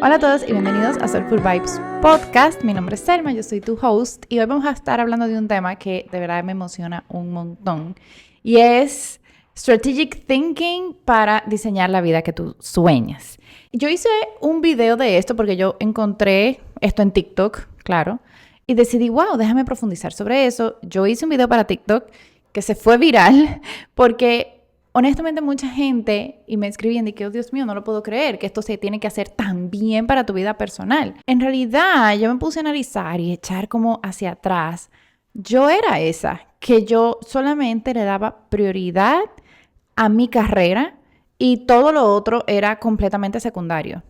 Hola a todos y bienvenidos a Soulful Vibes Podcast. Mi nombre es Selma, yo soy tu host y hoy vamos a estar hablando de un tema que de verdad me emociona un montón y es Strategic Thinking para diseñar la vida que tú sueñas. Yo hice un video de esto porque yo encontré esto en TikTok, claro, y decidí, wow, déjame profundizar sobre eso. Yo hice un video para TikTok que se fue viral porque honestamente mucha gente y me escribían de que, oh Dios mío, no lo puedo creer, que esto se tiene que hacer tan bien para tu vida personal. En realidad, yo me puse a analizar y echar como hacia atrás. Yo era esa, que yo solamente le daba prioridad a mi carrera y todo lo otro era completamente secundario.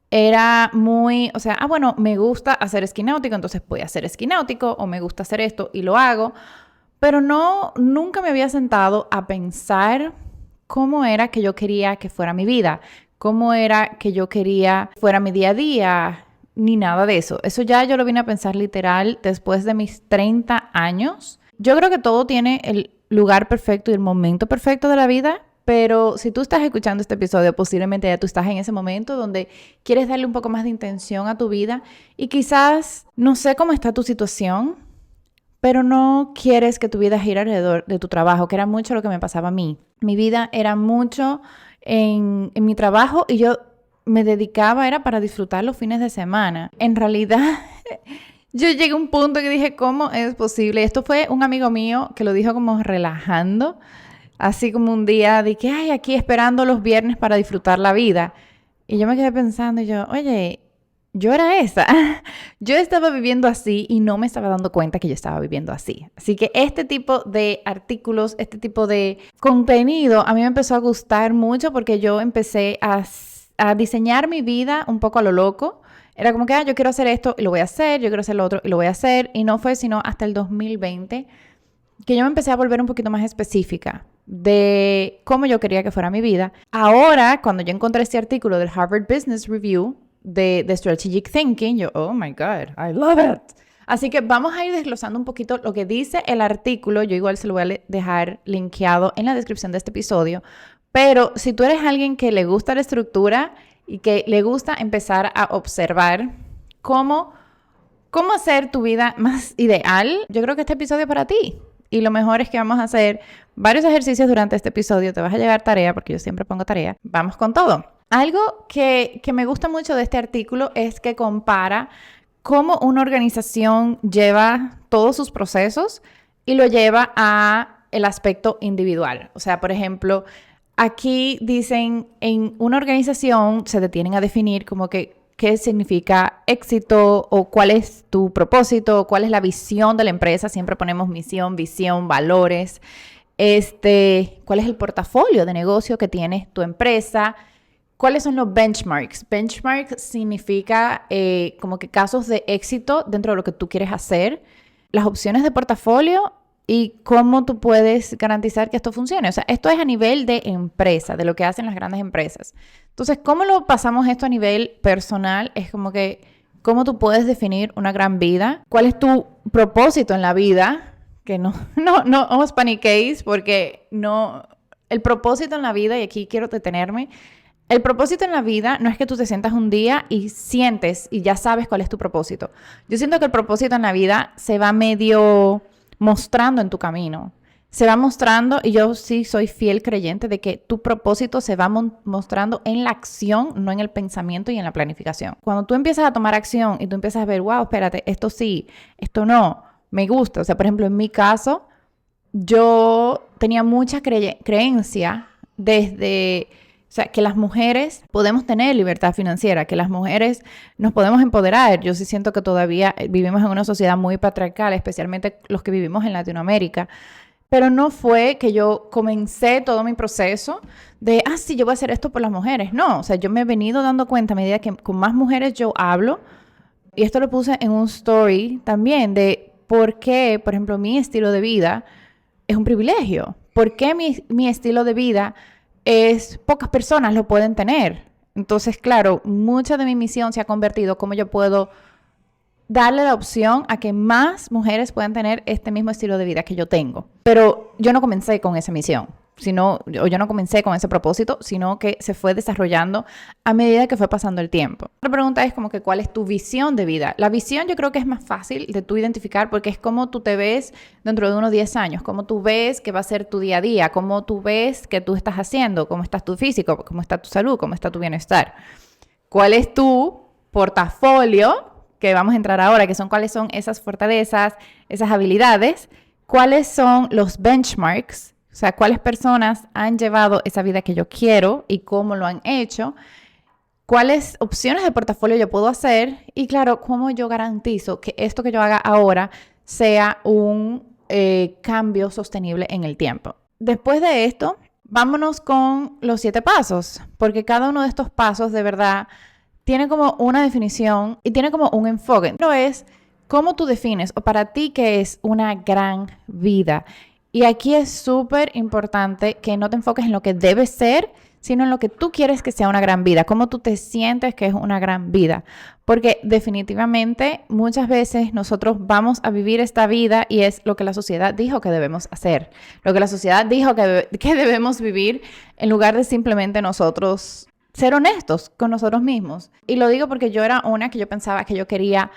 Era muy, bueno, me gusta hacer esquí náutico, entonces voy a hacer esquí náutico, o me gusta hacer esto y lo hago. Pero nunca me había sentado a pensar cómo era que yo quería que fuera mi vida, cómo era que yo quería que fuera mi día a día, ni nada de eso. Eso ya yo lo vine a pensar literal después de mis 30 años. Yo creo que todo tiene el lugar perfecto y el momento perfecto de la vida, pero si tú estás escuchando este episodio, posiblemente ya tú estás en ese momento donde quieres darle un poco más de intención a tu vida y quizás no sé cómo está tu situación, pero no quieres que tu vida gire alrededor de tu trabajo, que era mucho lo que me pasaba a mí. Mi vida era mucho en mi trabajo y yo me dedicaba, era para disfrutar los fines de semana. En realidad, yo llegué a un punto que dije, ¿cómo es posible? Esto fue un amigo mío que lo dijo como relajando, así como un día de que, ay, aquí esperando los viernes para disfrutar la vida. Y yo me quedé pensando, y yo, oye, yo era esa. Yo estaba viviendo así y no me estaba dando cuenta que yo estaba viviendo así. Así que este tipo de artículos, este tipo de contenido a mí me empezó a gustar mucho porque yo empecé a diseñar mi vida un poco a lo loco. Era como que, yo quiero hacer esto y lo voy a hacer, yo quiero hacer lo otro y lo voy a hacer. Y no fue sino hasta el 2020 que yo me empecé a volver un poquito más específica de cómo yo quería que fuera mi vida. Ahora, cuando yo encontré este artículo del Harvard Business Review, de Strategic Thinking, yo, oh my God, I love it. Así que vamos a ir desglosando un poquito lo que dice el artículo. Yo igual se lo voy a dejar linkeado en la descripción de este episodio. Pero si tú eres alguien que le gusta la estructura y que le gusta empezar a observar cómo hacer tu vida más ideal, yo creo que este episodio es para ti. Y lo mejor es que vamos a hacer varios ejercicios durante este episodio. Te vas a llevar tarea, porque yo siempre pongo tarea. Vamos con todo. Algo que me gusta mucho de este artículo es que compara cómo una organización lleva todos sus procesos y lo lleva a el aspecto individual. O sea, por ejemplo, aquí dicen en una organización se detienen a definir como que qué significa éxito o cuál es tu propósito, cuál es la visión de la empresa. Siempre ponemos misión, visión, valores. ¿Cuál es el portafolio de negocio que tiene tu empresa? ¿Cuáles son los benchmarks? Benchmark significa como que casos de éxito dentro de lo que tú quieres hacer, las opciones de portafolio y cómo tú puedes garantizar que esto funcione. O sea, esto es a nivel de empresa, de lo que hacen las grandes empresas. Entonces, ¿cómo lo pasamos esto a nivel personal? Es como que, ¿cómo tú puedes definir una gran vida? ¿Cuál es tu propósito en la vida? Que no os paniquéis porque no... El propósito en la vida, y aquí quiero detenerme, el propósito en la vida no es que tú te sientas un día y sientes y ya sabes cuál es tu propósito. Yo siento que el propósito en la vida se va medio mostrando en tu camino. Se va mostrando, y yo sí soy fiel creyente de que tu propósito se va mostrando en la acción, no en el pensamiento y en la planificación. Cuando tú empiezas a tomar acción y tú empiezas a ver, wow, espérate, esto sí, esto no, me gusta. O sea, por ejemplo, en mi caso, yo tenía mucha creencia desde... O sea, que las mujeres podemos tener libertad financiera, que las mujeres nos podemos empoderar. Yo sí siento que todavía vivimos en una sociedad muy patriarcal, especialmente los que vivimos en Latinoamérica. Pero no fue que yo comencé todo mi proceso de, sí, yo voy a hacer esto por las mujeres. No, o sea, yo me he venido dando cuenta a medida que con más mujeres yo hablo, y esto lo puse en un story también, de por qué, por ejemplo, mi estilo de vida es un privilegio. ¿Por qué mi estilo de vida pocas personas lo pueden tener? Entonces, claro, mucha de mi misión se ha convertido como yo puedo darle la opción a que más mujeres puedan tener este mismo estilo de vida que yo tengo. Pero yo no comencé con esa misión. o yo no comencé con ese propósito, sino que se fue desarrollando a medida que fue pasando el tiempo. La pregunta es como que ¿cuál es tu visión de vida? La visión yo creo que es más fácil de tú identificar porque es cómo tú te ves dentro de unos 10 años, cómo tú ves que va a ser tu día a día, cómo tú ves que tú estás haciendo, cómo está tu físico, cómo está tu salud, cómo está tu bienestar. ¿Cuál es tu portafolio? Que vamos a entrar ahora, que son cuáles son esas fortalezas, esas habilidades, cuáles son los benchmarks, o sea, cuáles personas han llevado esa vida que yo quiero y cómo lo han hecho, cuáles opciones de portafolio yo puedo hacer y claro, cómo yo garantizo que esto que yo haga ahora sea un cambio sostenible en el tiempo. Después de esto, vámonos con los 7 pasos, porque cada uno de estos pasos de verdad tiene como una definición y tiene como un enfoque. Pero es cómo tú defines o para ti qué es una gran vida. Y aquí es súper importante que no te enfoques en lo que debe ser, sino en lo que tú quieres que sea una gran vida, cómo tú te sientes que es una gran vida. Porque definitivamente muchas veces nosotros vamos a vivir esta vida y es lo que la sociedad dijo que debemos hacer, lo que la sociedad dijo que debemos vivir en lugar de simplemente nosotros ser honestos con nosotros mismos. Y lo digo porque yo era una que yo pensaba que yo quería.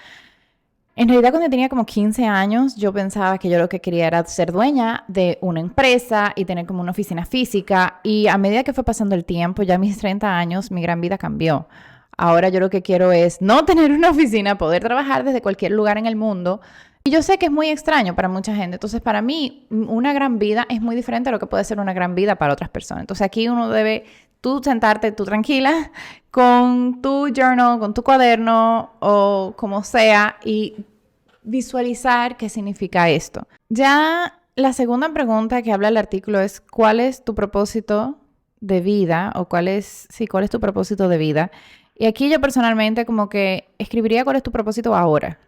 En realidad, cuando tenía como 15 años, yo pensaba que yo lo que quería era ser dueña de una empresa y tener como una oficina física. Y a medida que fue pasando el tiempo, ya a mis 30 años, mi gran vida cambió. Ahora yo lo que quiero es no tener una oficina, poder trabajar desde cualquier lugar en el mundo. Y yo sé que es muy extraño para mucha gente. Entonces, para mí, una gran vida es muy diferente a lo que puede ser una gran vida para otras personas. Entonces, aquí uno debe tú sentarte tú tranquila con tu journal, con tu cuaderno o como sea y visualizar qué significa esto. Ya la segunda pregunta que habla el artículo es ¿cuál es tu propósito de vida? O ¿cuál es tu propósito de vida? Y aquí yo personalmente como que escribiría cuál es tu propósito ahora.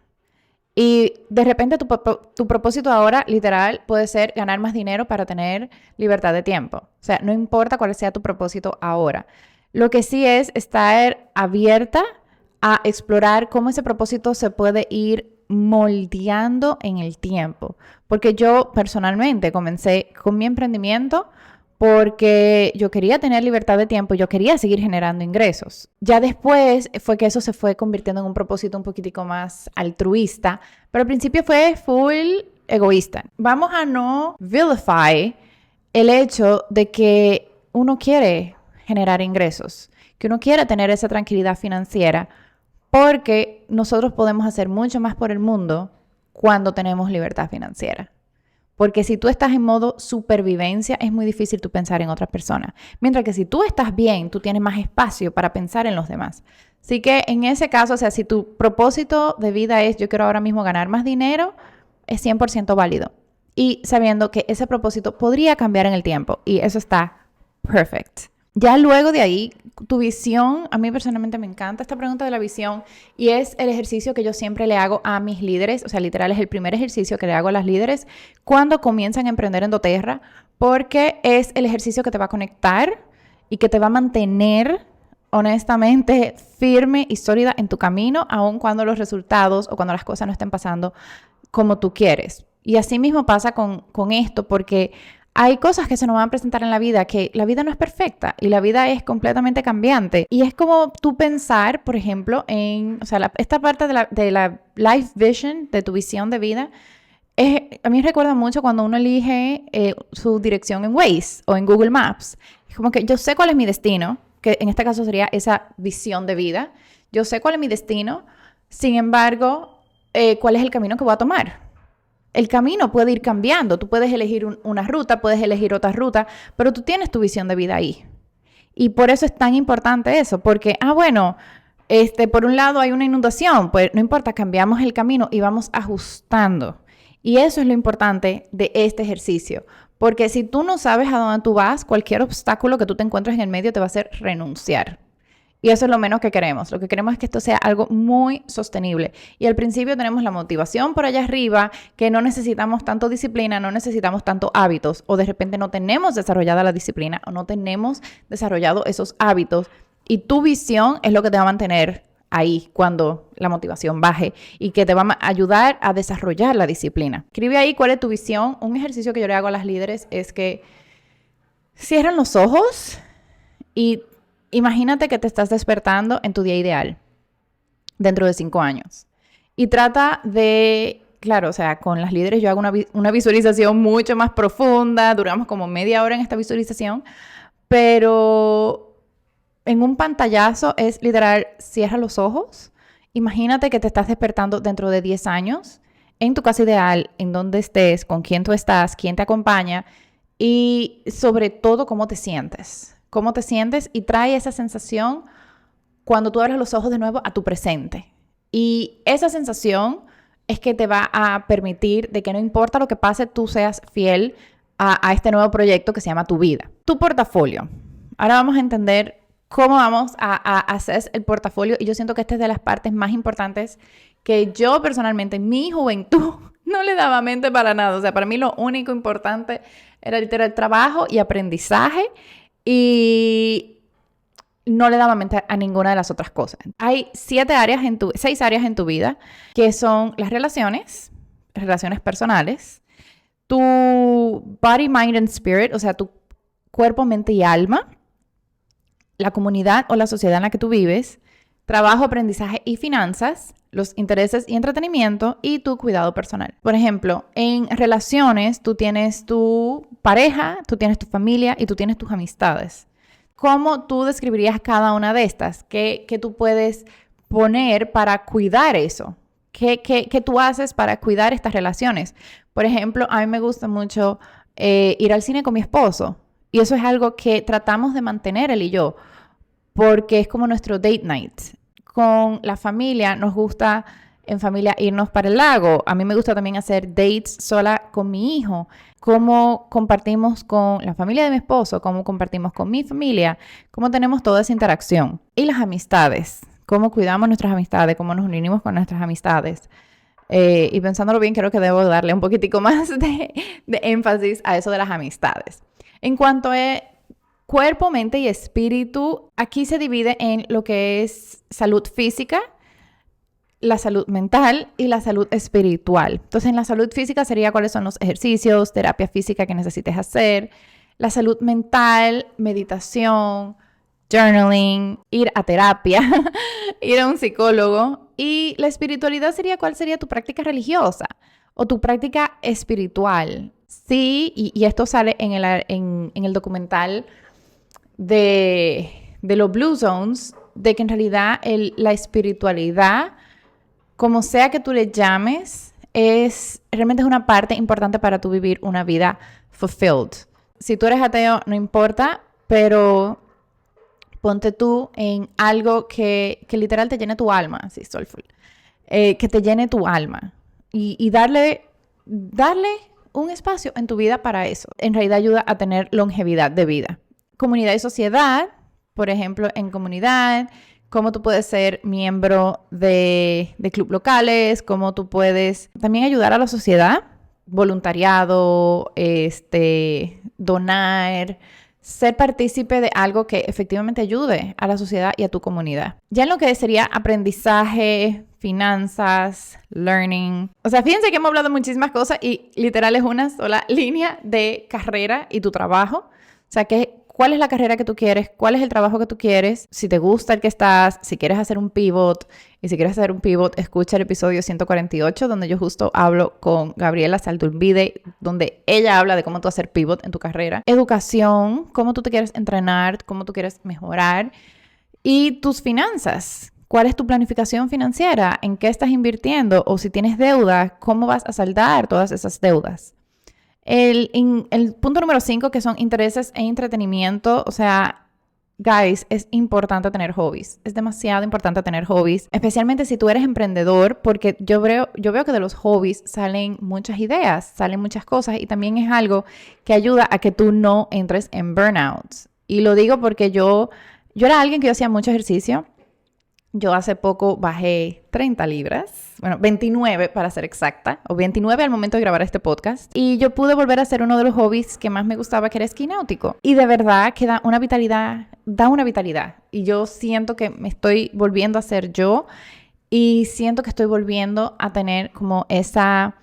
Y de repente tu propósito ahora, literal, puede ser ganar más dinero para tener libertad de tiempo. O sea, no importa cuál sea tu propósito ahora. Lo que sí es estar abierta a explorar cómo ese propósito se puede ir moldeando en el tiempo. Porque yo personalmente comencé con mi emprendimiento porque yo quería tener libertad de tiempo, yo quería seguir generando ingresos. Ya después fue que eso se fue convirtiendo en un propósito un poquitico más altruista, pero al principio fue full egoísta. Vamos a no vilify el hecho de que uno quiere generar ingresos, que uno quiere tener esa tranquilidad financiera, porque nosotros podemos hacer mucho más por el mundo cuando tenemos libertad financiera. Porque si tú estás en modo supervivencia, es muy difícil tú pensar en otras personas. Mientras que si tú estás bien, tú tienes más espacio para pensar en los demás. Así que en ese caso, o sea, si tu propósito de vida es yo quiero ahora mismo ganar más dinero, es 100% válido. Y sabiendo que ese propósito podría cambiar en el tiempo. Y eso está perfect. Ya luego de ahí, tu visión, a mí personalmente me encanta esta pregunta de la visión y es el ejercicio que yo siempre le hago a mis líderes, o sea, literal es el primer ejercicio que le hago a las líderes cuando comienzan a emprender en doTERRA, porque es el ejercicio que te va a conectar y que te va a mantener honestamente firme y sólida en tu camino, aun cuando los resultados o cuando las cosas no estén pasando como tú quieres. Y así mismo pasa con esto, porque hay cosas que se nos van a presentar en la vida, que la vida no es perfecta y la vida es completamente cambiante. Y es como tú pensar, por ejemplo, o sea, esta parte de la life vision, de tu visión de vida, a mí me recuerda mucho cuando uno elige su dirección en Waze o en Google Maps. Es como que yo sé cuál es mi destino, que en este caso sería esa visión de vida. Yo sé cuál es mi destino, sin embargo, cuál es el camino que voy a tomar. El camino puede ir cambiando, tú puedes elegir una ruta, puedes elegir otra ruta, pero tú tienes tu visión de vida ahí. Y por eso es tan importante eso, porque, bueno, por un lado hay una inundación, pues no importa, cambiamos el camino y vamos ajustando. Y eso es lo importante de este ejercicio, porque si tú no sabes a dónde tú vas, cualquier obstáculo que tú te encuentres en el medio te va a hacer renunciar. Y eso es lo menos que queremos. Lo que queremos es que esto sea algo muy sostenible. Y al principio tenemos la motivación por allá arriba, que no necesitamos tanto disciplina, no necesitamos tanto hábitos, o de repente no tenemos desarrollada la disciplina o no tenemos desarrollado esos hábitos. Y tu visión es lo que te va a mantener ahí cuando la motivación baje y que te va a ayudar a desarrollar la disciplina. Escribe ahí cuál es tu visión. Un ejercicio que yo le hago a las líderes es que Cierran los ojos y imagínate que te estás despertando en tu día ideal dentro de 5 años. Y trata de, claro, o sea, con las líderes yo hago una visualización mucho más profunda, duramos como media hora en esta visualización, pero en un pantallazo es literal, cierra los ojos, imagínate que te estás despertando dentro de 10 años, en tu casa ideal, en donde estés, con quién tú estás, quién te acompaña y sobre todo cómo te sientes. Cómo te sientes y trae esa sensación cuando tú abres los ojos de nuevo a tu presente. Y esa sensación es que te va a permitir de que no importa lo que pase, tú seas fiel a este nuevo proyecto que se llama tu vida. Tu portafolio. Ahora vamos a entender cómo vamos a hacer el portafolio y yo siento que esta es de las partes más importantes que yo personalmente en mi juventud no le daba mente para nada. O sea, para mí lo único importante era literal trabajo y aprendizaje y no le daba mente a ninguna de las otras cosas. Hay 6 áreas en tu vida que son las relaciones personales, tu body, mind and spirit, o sea, tu cuerpo, mente y alma, la comunidad o la sociedad en la que tú vives, trabajo, aprendizaje y finanzas, los intereses y entretenimiento y tu cuidado personal. Por ejemplo, en relaciones tú tienes tu pareja, tú tienes tu familia y tú tienes tus amistades. ¿Cómo tú describirías cada una de estas? ¿Qué tú puedes poner para cuidar eso? ¿Qué tú haces para cuidar estas relaciones? Por ejemplo, a mí me gusta mucho ir al cine con mi esposo y eso es algo que tratamos de mantener él y yo porque es como nuestro date night. Con la familia nos gusta en familia irnos para el lago. A mí me gusta también hacer dates sola con mi hijo. Cómo compartimos con la familia de mi esposo, cómo compartimos con mi familia, cómo tenemos toda esa interacción. Y las amistades, cómo cuidamos nuestras amistades, cómo nos unimos con nuestras amistades. Y pensándolo bien, creo que debo darle un poquitico más de énfasis a eso de las amistades. En cuanto a cuerpo, mente y espíritu, aquí se divide en lo que es salud física, la salud mental y la salud espiritual. Entonces, en la salud física sería cuáles son los ejercicios, terapia física que necesites hacer. La salud mental, meditación, journaling, ir a terapia, ir a un psicólogo. Y la espiritualidad sería cuál sería tu práctica religiosa o tu práctica espiritual. Sí, y esto sale en el documental de los Blue Zones, de que en realidad la espiritualidad, como sea que tú le llames, realmente es una parte importante para tú vivir una vida fulfilled. Si tú eres ateo, no importa, pero ponte tú en algo que literal te llene tu alma, así, soulful, que te llene tu alma y darle un espacio en tu vida para eso. En realidad ayuda a tener longevidad de vida. Comunidad y sociedad, por ejemplo, en comunidad, cómo tú puedes ser miembro de clubes locales, cómo tú puedes también ayudar a la sociedad, voluntariado, donar, ser partícipe de algo que efectivamente ayude a la sociedad y a tu comunidad. Ya en lo que sería aprendizaje, finanzas, learning. O sea, fíjense que hemos hablado de muchísimas cosas y literal es una sola línea de carrera y tu trabajo. O sea, ¿cuál es la carrera que tú quieres? ¿Cuál es el trabajo que tú quieres? Si te gusta el que estás, si quieres hacer un pivot. Y si quieres hacer un pivot, escucha el episodio 148, donde yo justo hablo con Gabriela Saldulvide, donde ella habla de cómo tú hacer pivot en tu carrera. Educación, cómo tú te quieres entrenar, cómo tú quieres mejorar. Y tus finanzas. ¿Cuál es tu planificación financiera? ¿En qué estás invirtiendo? O si tienes deudas, ¿cómo vas a saldar todas esas deudas? El punto número 5, que son intereses e entretenimiento. O sea, guys, es importante tener hobbies. Es demasiado importante tener hobbies, especialmente si tú eres emprendedor, porque yo veo que de los hobbies salen muchas ideas, salen muchas cosas y también es algo que ayuda a que tú no entres en burnout. Y lo digo porque yo era alguien que hacía mucho ejercicio. Yo hace poco bajé 30 libras, bueno, 29 para ser exacta, o 29 al momento de grabar este podcast. Y yo pude volver a hacer uno de los hobbies que más me gustaba, que era esquí náutico. Y de verdad que da una vitalidad. Y yo siento que me estoy volviendo a ser yo y siento que estoy volviendo a tener como esa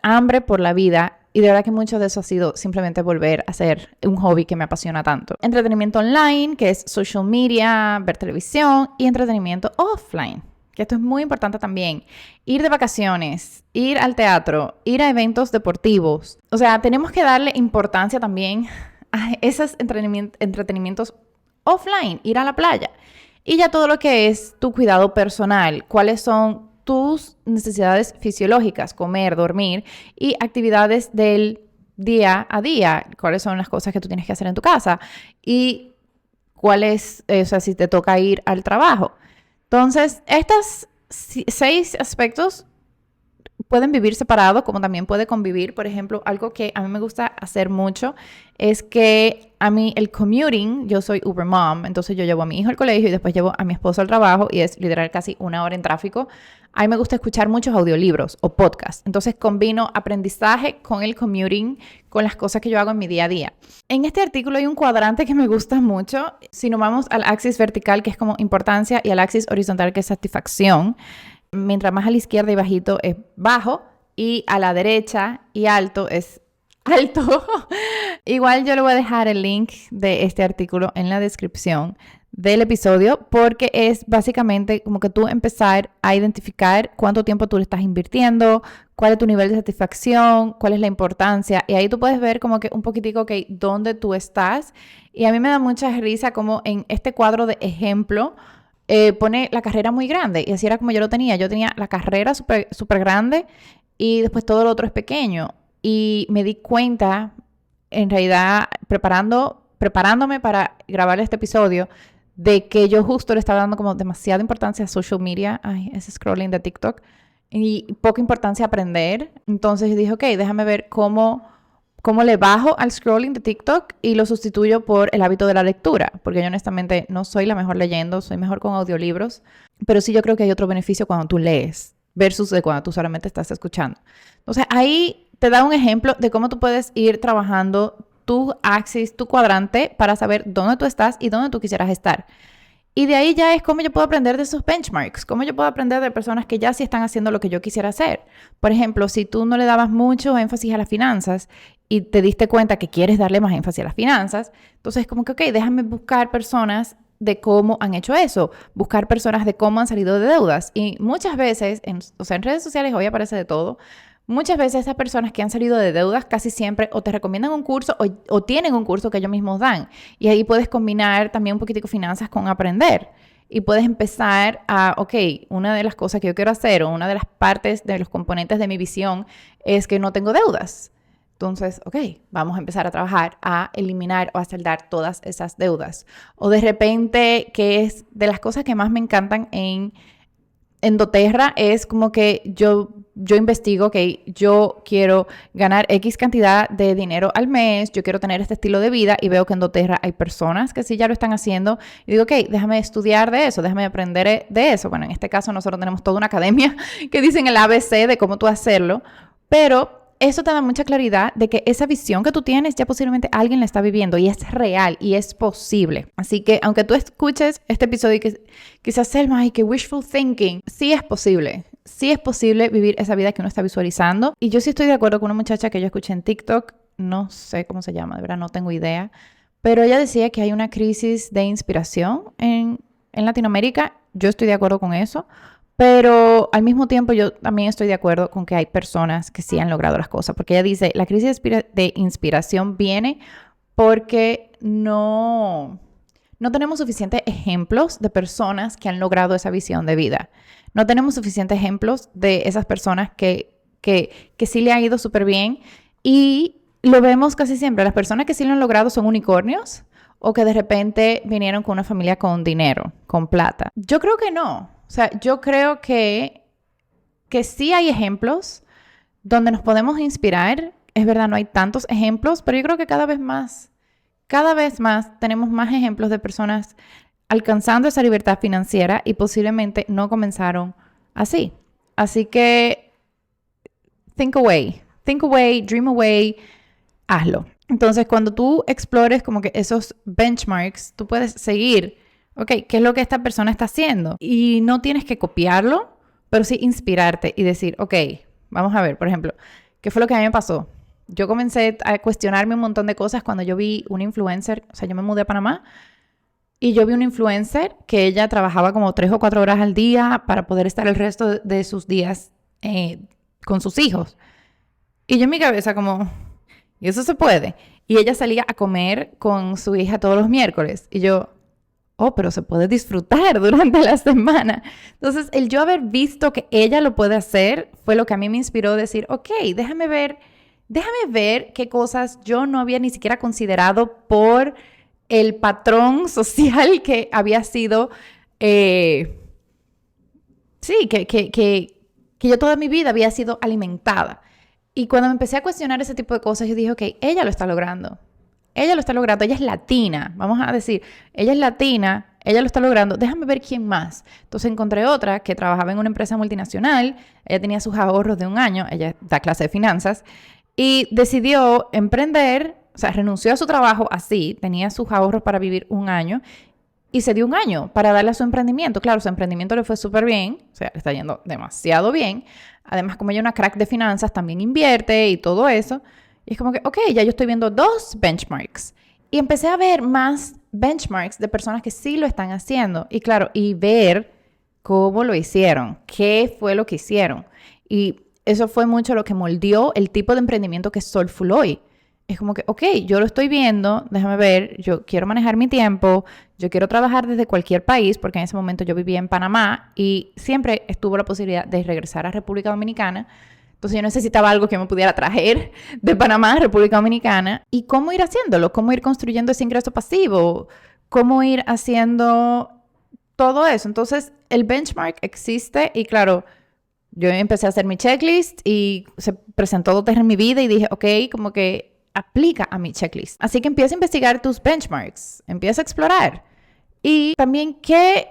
hambre por la vida Y de verdad que mucho de eso ha sido simplemente volver a hacer un hobby que me apasiona tanto. Entretenimiento online, que es social media, ver televisión, y entretenimiento offline, que esto es muy importante también. Ir de vacaciones, ir al teatro, ir a eventos deportivos. O sea, tenemos que darle importancia también a esos entretenimientos offline, ir a la playa. Y ya todo lo que es tu cuidado personal, cuáles son tus necesidades fisiológicas, comer, dormir, y actividades del día a día, cuáles son las cosas que tú tienes que hacer en tu casa y cuáles, o sea, si te toca ir al trabajo. Entonces, estos 6 aspectos pueden vivir separados, como también puede convivir. Por ejemplo, algo que a mí me gusta hacer mucho es que a mí el commuting, yo soy Uber mom, entonces yo llevo a mi hijo al colegio y después llevo a mi esposo al trabajo y es literal casi 1 hora en tráfico. A mí me gusta escuchar muchos audiolibros o podcasts, entonces combino aprendizaje con el commuting, con las cosas que yo hago en mi día a día. En este artículo hay un cuadrante que me gusta mucho. Si nos vamos al axis vertical, que es como importancia, y al axis horizontal, que es satisfacción, mientras más a la izquierda y bajito es bajo, y a la derecha y alto es alto. Igual yo le voy a dejar el link de este artículo en la descripción del episodio, porque es básicamente como que tú empezar a identificar cuánto tiempo tú le estás invirtiendo, cuál es tu nivel de satisfacción, cuál es la importancia, y ahí tú puedes ver como que un poquitico, ok, dónde tú estás. Y a mí me da mucha risa como en este cuadro de ejemplo pone la carrera muy grande, y así era como yo lo tenía. Yo tenía la carrera súper grande y después todo lo otro es pequeño. Y me di cuenta, en realidad, preparándome para grabar este episodio, de que yo justo le estaba dando como demasiada importancia a social media, ese scrolling de TikTok, y poca importancia a aprender. Entonces yo dije, ok, déjame ver cómo le bajo al scrolling de TikTok y lo sustituyo por el hábito de la lectura, porque yo honestamente no soy la mejor leyendo, soy mejor con audiolibros, pero sí yo creo que hay otro beneficio cuando tú lees versus de cuando tú solamente estás escuchando. Entonces ahí te da un ejemplo de cómo tú puedes ir trabajando tu axis, tu cuadrante, para saber dónde tú estás y dónde tú quisieras estar. Y de ahí ya es cómo yo puedo aprender de esos benchmarks, cómo yo puedo aprender de personas que ya sí están haciendo lo que yo quisiera hacer. Por ejemplo, si tú no le dabas mucho énfasis a las finanzas y te diste cuenta que quieres darle más énfasis a las finanzas, entonces como que, ok, déjame buscar personas de cómo han hecho eso, buscar personas de cómo han salido de deudas. Y muchas veces, en redes sociales hoy aparece de todo. Muchas veces esas personas que han salido de deudas casi siempre o te recomiendan un curso o tienen un curso que ellos mismos dan. Y ahí puedes combinar también un poquitico finanzas con aprender. Y puedes empezar a, ok, una de las cosas que yo quiero hacer o una de las partes de los componentes de mi visión es que no tengo deudas. Entonces, ok, vamos a empezar a trabajar a eliminar o a saldar todas esas deudas. O de repente, que es de las cosas que más me encantan en doTERRA, es como que yo investigo que yo quiero ganar X cantidad de dinero al mes, yo quiero tener este estilo de vida, y veo que en doTERRA hay personas que sí ya lo están haciendo, y digo, ok, déjame estudiar de eso, déjame aprender de eso. Bueno, en este caso nosotros tenemos toda una academia que dicen el ABC de cómo tú hacerlo, pero eso te da mucha claridad de que esa visión que tú tienes ya posiblemente alguien la está viviendo y es real y es posible. Así que aunque tú escuches este episodio y que quizás Selma, ay, que wishful thinking, sí es posible. Sí es posible vivir esa vida que uno está visualizando. Y yo sí estoy de acuerdo con una muchacha que yo escuché en TikTok, no sé cómo se llama, de verdad no tengo idea, pero ella decía que hay una crisis de inspiración en Latinoamérica. Yo estoy de acuerdo con eso. Pero al mismo tiempo yo también estoy de acuerdo con que hay personas que sí han logrado las cosas. Porque ella dice, la crisis de inspiración viene porque no tenemos suficientes ejemplos de personas que han logrado esa visión de vida. No tenemos suficientes ejemplos de esas personas que sí le han ido súper bien. Y lo vemos casi siempre. Las personas que sí lo han logrado son unicornios o que de repente vinieron con una familia con dinero, con plata. Yo creo que no. O sea, yo creo que sí hay ejemplos donde nos podemos inspirar. Es verdad, no hay tantos ejemplos, pero yo creo que cada vez más tenemos más ejemplos de personas alcanzando esa libertad financiera y posiblemente no comenzaron así. Así que think away, dream away, hazlo. Entonces, cuando tú explores como que esos benchmarks, tú puedes seguir, ok, ¿qué es lo que esta persona está haciendo? Y no tienes que copiarlo, pero sí inspirarte y decir, ok, vamos a ver, por ejemplo, ¿qué fue lo que a mí me pasó? yo comencé a cuestionarme un montón de cosas cuando yo vi un influencer, o sea, yo me mudé a Panamá y yo vi un influencer que ella trabajaba como 3 o 4 horas al día para poder estar el resto de sus días con sus hijos. Y yo en mi cabeza como, ¿y eso se puede? Y ella salía a comer con su hija todos los miércoles. Y yo, oh, pero se puede disfrutar durante la semana. Entonces, el yo haber visto que ella lo puede hacer fue lo que a mí me inspiró a decir, ok, déjame ver qué cosas yo no había ni siquiera considerado por el patrón social que había sido, sí, que yo toda mi vida había sido alimentada. Y cuando me empecé a cuestionar ese tipo de cosas, yo dije, ok, ella lo está logrando. Ella lo está logrando, ella es latina, vamos a decir, ella es latina, ella lo está logrando, déjame ver quién más. Entonces encontré otra que trabajaba en una empresa multinacional, ella tenía sus ahorros de un año, ella da clase de finanzas, y decidió emprender, o sea, renunció a su trabajo así, tenía sus ahorros para vivir un año, y se dio un año para darle a su emprendimiento. Claro, su emprendimiento le fue súper bien, o sea, le está yendo demasiado bien. Además, como ella es una crack de finanzas, también invierte y todo eso. Y es como que, ok, ya yo estoy viendo 2 benchmarks. Y empecé a ver más benchmarks de personas que sí lo están haciendo. Y claro, y ver cómo lo hicieron, qué fue lo que hicieron. Y eso fue mucho lo que moldeó el tipo de emprendimiento que es Soulful hoy. Es como que, ok, yo lo estoy viendo, déjame ver, yo quiero manejar mi tiempo, yo quiero trabajar desde cualquier país, porque en ese momento yo vivía en Panamá y siempre estuvo la posibilidad de regresar a República Dominicana. Entonces yo necesitaba algo que me pudiera traer de Panamá a República Dominicana. ¿Y cómo ir haciéndolo? ¿Cómo ir construyendo ese ingreso pasivo? ¿Cómo ir haciendo todo eso? Entonces el benchmark existe y claro, yo empecé a hacer mi checklist y se presentó otra en mi vida y dije, ok, como que aplica a mi checklist. Así que empieza a investigar tus benchmarks, empieza a explorar. Y también qué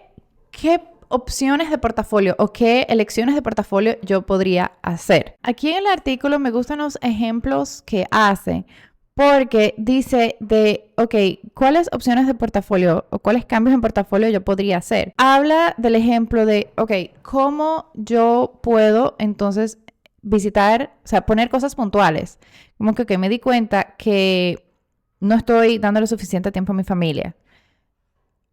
opciones de portafolio o qué elecciones de portafolio yo podría hacer. Aquí en el artículo me gustan los ejemplos que hace porque dice ok, ¿cuáles opciones de portafolio o cuáles cambios en portafolio yo podría hacer? Habla del ejemplo de, ok, ¿cómo yo puedo entonces visitar, o sea, poner cosas puntuales? Como que me di cuenta que no estoy dándole suficiente tiempo a mi familia.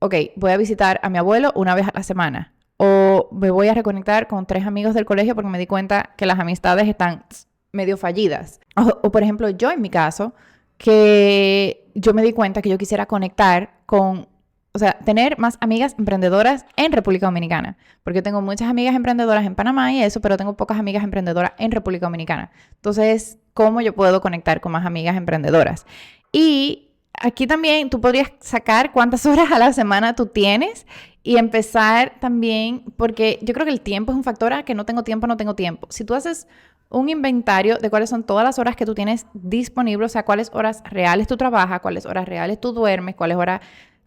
Ok, voy a visitar a mi abuelo una vez a la semana. O me voy a reconectar con 3 amigos del colegio porque me di cuenta que las amistades están medio fallidas. O por ejemplo, yo en mi caso, que yo me di cuenta que yo quisiera conectar con, o sea, tener más amigas emprendedoras en República Dominicana. Porque yo tengo muchas amigas emprendedoras en Panamá y eso, pero tengo pocas amigas emprendedoras en República Dominicana. Entonces, ¿cómo yo puedo conectar con más amigas emprendedoras? Y aquí también tú podrías sacar cuántas horas a la semana tú tienes y empezar también, porque yo creo que el tiempo es un factor a que no tengo tiempo. Si tú haces un inventario de cuáles son todas las horas que tú tienes disponibles, o sea, cuáles horas reales tú trabajas, cuáles horas reales tú duermes, cuáles horas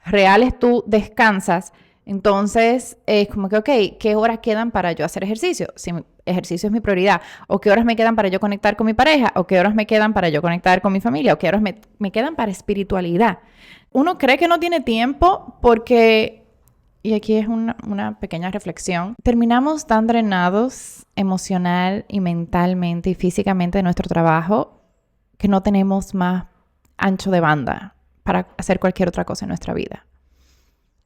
reales tú descansas, entonces es como que, ok, ¿qué horas quedan para yo hacer ejercicio? Si ejercicio es mi prioridad, o qué horas me quedan para yo conectar con mi pareja, o qué horas me quedan para yo conectar con mi familia, o qué horas me quedan para espiritualidad. Uno cree que no tiene tiempo porque, y aquí es una pequeña reflexión, terminamos tan drenados emocional y mentalmente y físicamente de nuestro trabajo que no tenemos más ancho de banda para hacer cualquier otra cosa en nuestra vida.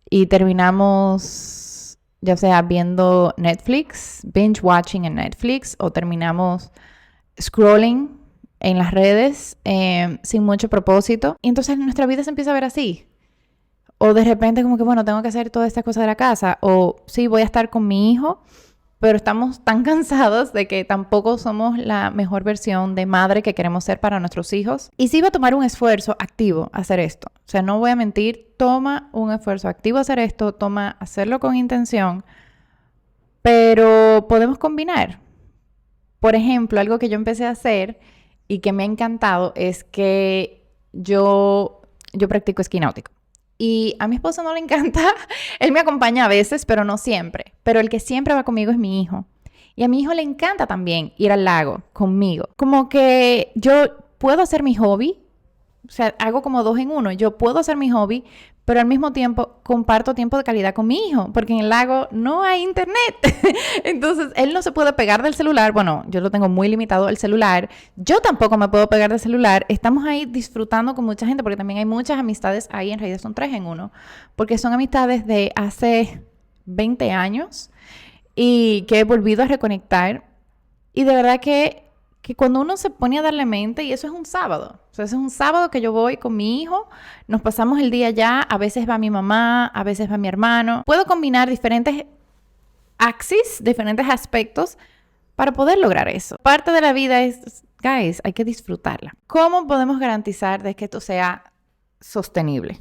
Y terminamos, ya sea viendo Netflix, binge watching en Netflix, o terminamos scrolling en las redes sin mucho propósito. Y entonces nuestra vida se empieza a ver así. O de repente como que, bueno, tengo que hacer todas estas cosas de la casa. O sí, voy a estar con mi hijo, pero estamos tan cansados de que tampoco somos la mejor versión de madre que queremos ser para nuestros hijos. Y sí va a tomar un esfuerzo activo hacer esto. O sea, no voy a mentir, toma un esfuerzo activo hacer esto, toma hacerlo con intención, pero podemos combinar. Por ejemplo, algo que yo empecé a hacer y que me ha encantado es que yo practico esquí náutico. Y a mi esposo no le encanta, él me acompaña a veces, pero no siempre. Pero el que siempre va conmigo es mi hijo. Y a mi hijo le encanta también ir al lago conmigo. Como que yo puedo hacer mi hobby, o sea, hago como 2 en 1. Yo puedo hacer mi hobby, pero al mismo tiempo comparto tiempo de calidad con mi hijo, porque en el lago no hay internet. Entonces, él no se puede pegar del celular. Bueno, yo lo tengo muy limitado el celular. Yo tampoco me puedo pegar del celular. Estamos ahí disfrutando con mucha gente, porque también hay muchas amistades ahí, en realidad son 3 en 1, porque son amistades de hace 20 años y que he volvido a reconectar. Y de verdad que cuando uno se pone a darle mente, y eso es un sábado, o sea, eso es un sábado que yo voy con mi hijo, nos pasamos el día allá, a veces va mi mamá, a veces va mi hermano. Puedo combinar diferentes axis, diferentes aspectos para poder lograr eso. Parte de la vida es, guys, hay que disfrutarla. ¿Cómo podemos garantizar de que esto sea sostenible?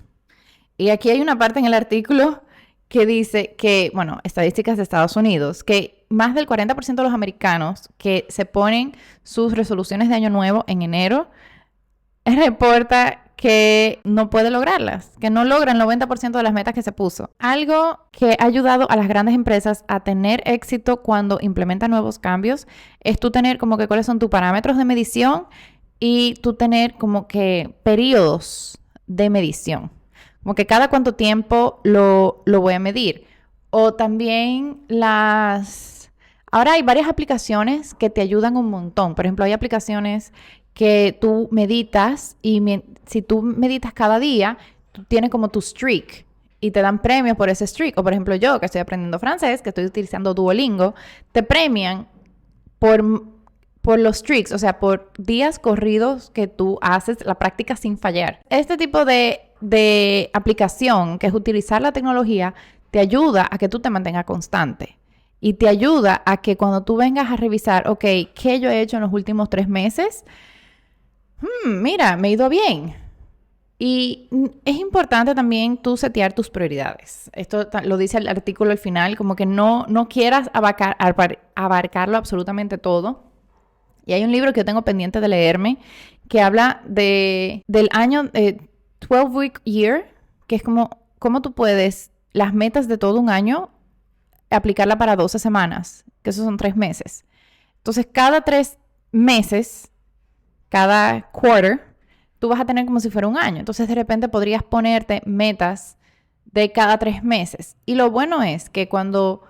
Y aquí hay una parte en el artículo que dice que, bueno, estadísticas de Estados Unidos, que más del 40% de los americanos que se ponen sus resoluciones de año nuevo en enero, reporta que no puede lograrlas, que no logra el 90% de las metas que se puso. Algo que ha ayudado a las grandes empresas a tener éxito cuando implementan nuevos cambios es tú tener como que cuáles son tus parámetros de medición y tú tener como que periodos de medición. Como que cada cuánto tiempo lo voy a medir. O también ahora hay varias aplicaciones que te ayudan un montón. Por ejemplo, hay aplicaciones que tú meditas y si tú meditas cada día, tú tienes como tu streak y te dan premios por ese streak. O por ejemplo, yo que estoy aprendiendo francés, que estoy utilizando Duolingo, te premian por los streaks, o sea, por días corridos que tú haces la práctica sin fallar. Este tipo de aplicación, que es utilizar la tecnología, te ayuda a que tú te mantengas constante. Y te ayuda a que cuando tú vengas a revisar, ok, ¿qué yo he hecho en los últimos 3 meses? Mira, me he ido bien. Y es importante también tú setear tus prioridades. Esto lo dice el artículo al final, como que no quieras abarcarlo absolutamente todo. Y hay un libro que yo tengo pendiente de leerme que habla del año 12-week year, que es como cómo tú puedes las metas de todo un año aplicarla para 12 semanas, que esos son 3 meses. Entonces, cada 3 meses, cada quarter, tú vas a tener como si fuera un año. Entonces, de repente podrías ponerte metas de cada 3 meses. Y lo bueno es que cuando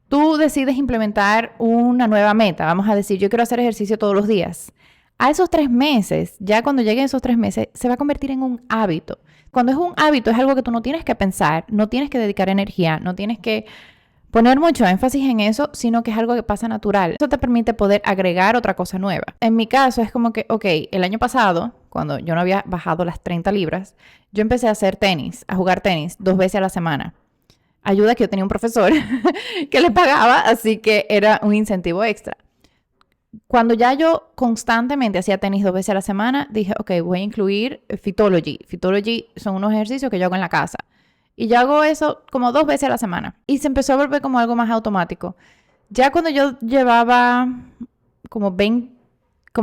tú decides implementar una nueva meta, vamos a decir, yo quiero hacer ejercicio todos los días, a esos 3 meses, ya cuando lleguen esos 3 meses, se va a convertir en un hábito. Cuando es un hábito, es algo que tú no tienes que pensar, no tienes que dedicar energía, no tienes que poner mucho énfasis en eso, sino que es algo que pasa natural. Eso te permite poder agregar otra cosa nueva. En mi caso es como que, ok, el año pasado, cuando yo no había bajado las 30 libras, yo empecé a hacer tenis, a jugar tenis 2 veces a la semana. Ayuda que yo tenía un profesor que le pagaba, así que era un incentivo extra. Cuando ya yo constantemente hacía tenis 2 veces a la semana, dije, ok, voy a incluir Fitology. Fitology son unos ejercicios que yo hago en la casa. Y yo hago eso como 2 veces a la semana. Y se empezó a volver como algo más automático. Ya cuando yo llevaba como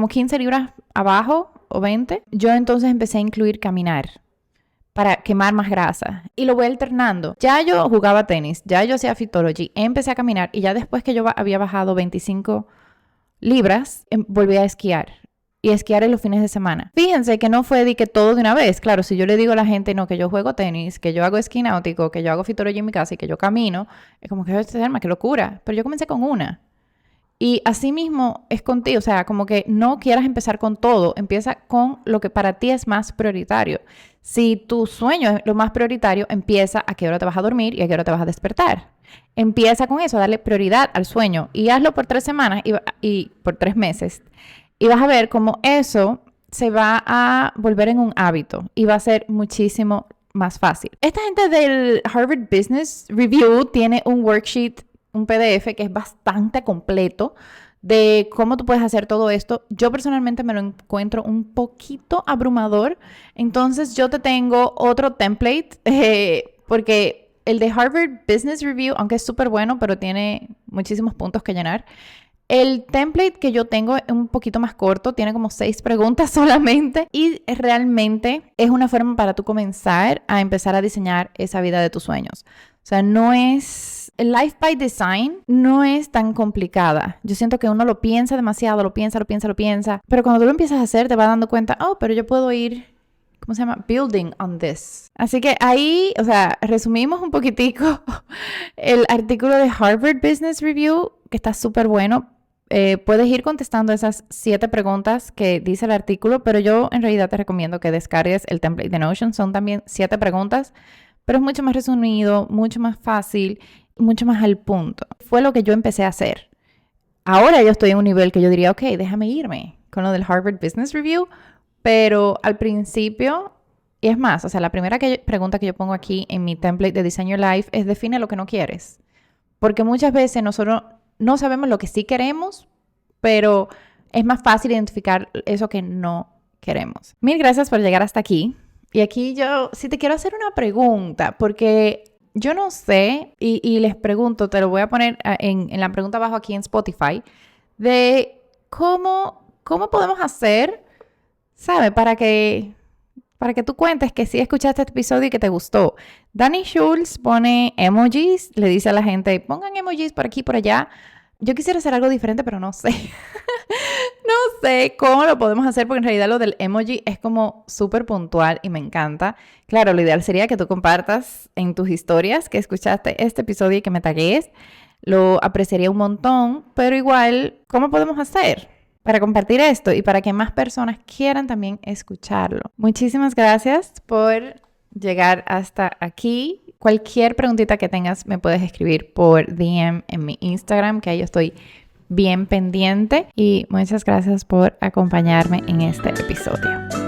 15 libras abajo o 20, yo entonces empecé a incluir caminar para quemar más grasa. Y lo voy alternando. Ya yo jugaba tenis, ya yo hacía Fitology, empecé a caminar y ya después que yo había bajado 25 libras, volví a esquiar. Y esquiar en los fines de semana. Fíjense que no fue de que todo de una vez. Claro, si yo le digo a la gente, no, que yo juego tenis, que yo hago esquí náutico, que yo hago Fitology en mi casa y que yo camino, es como que, qué locura. Pero yo comencé con una. Y así mismo es contigo. O sea, como que no quieras empezar con todo. Empieza con lo que para ti es más prioritario. Si tu sueño es lo más prioritario, empieza a qué hora te vas a dormir y a qué hora te vas a despertar. Empieza con eso, a darle prioridad al sueño. Y hazlo por 3 semanas y por 3 meses. Y vas a ver cómo eso se va a volver en un hábito y va a ser muchísimo más fácil. Esta gente del Harvard Business Review tiene un worksheet, un PDF que es bastante completo de cómo tú puedes hacer todo esto. Yo personalmente me lo encuentro un poquito abrumador. Entonces yo te tengo otro template porque el de Harvard Business Review, aunque es súper bueno, pero tiene muchísimos puntos que llenar. El template que yo tengo es un poquito más corto, tiene como 6 preguntas solamente y realmente es una forma para tú comenzar a empezar a diseñar esa vida de tus sueños. O sea, el Life by Design no es tan complicada. Yo siento que uno lo piensa demasiado, lo piensa, pero cuando tú lo empiezas a hacer te vas dando cuenta, pero yo puedo ir ¿cómo se llama? Building on this. Así que ahí, o sea, resumimos un poquitico el artículo de Harvard Business Review, que está súper bueno. Puedes ir contestando esas 7 preguntas que dice el artículo, pero yo en realidad te recomiendo que descargues el template de Notion. Son también 7 preguntas, pero es mucho más resumido, mucho más fácil, mucho más al punto. Fue lo que yo empecé a hacer. Ahora yo estoy en un nivel que yo diría, ok, déjame irme con lo del Harvard Business Review, pero al principio, y es más, o sea, la primera pregunta que yo pongo aquí en mi template de Design Your Life es define lo que no quieres. Porque muchas veces nosotros no sabemos lo que sí queremos, pero es más fácil identificar eso que no queremos. Mil gracias por llegar hasta aquí. Y aquí yo sí te quiero hacer una pregunta, porque yo no sé, y les pregunto, te lo voy a poner en la pregunta abajo aquí en Spotify, de cómo podemos hacer, ¿sabes? Para que tú cuentes que sí escuchaste este episodio y que te gustó. Danny Schultz pone emojis, le dice a la gente, pongan emojis por aquí y por allá. Yo quisiera hacer algo diferente, pero no sé. No sé cómo lo podemos hacer, porque en realidad lo del emoji es como súper puntual y me encanta. Claro, lo ideal sería que tú compartas en tus historias que escuchaste este episodio y que me tagues. Lo apreciaría un montón, pero igual, ¿cómo podemos hacer para compartir esto y para que más personas quieran también escucharlo? Muchísimas gracias por llegar hasta aquí. Cualquier preguntita que tengas me puedes escribir por DM en mi Instagram, que ahí yo estoy bien pendiente. Y muchas gracias por acompañarme en este episodio.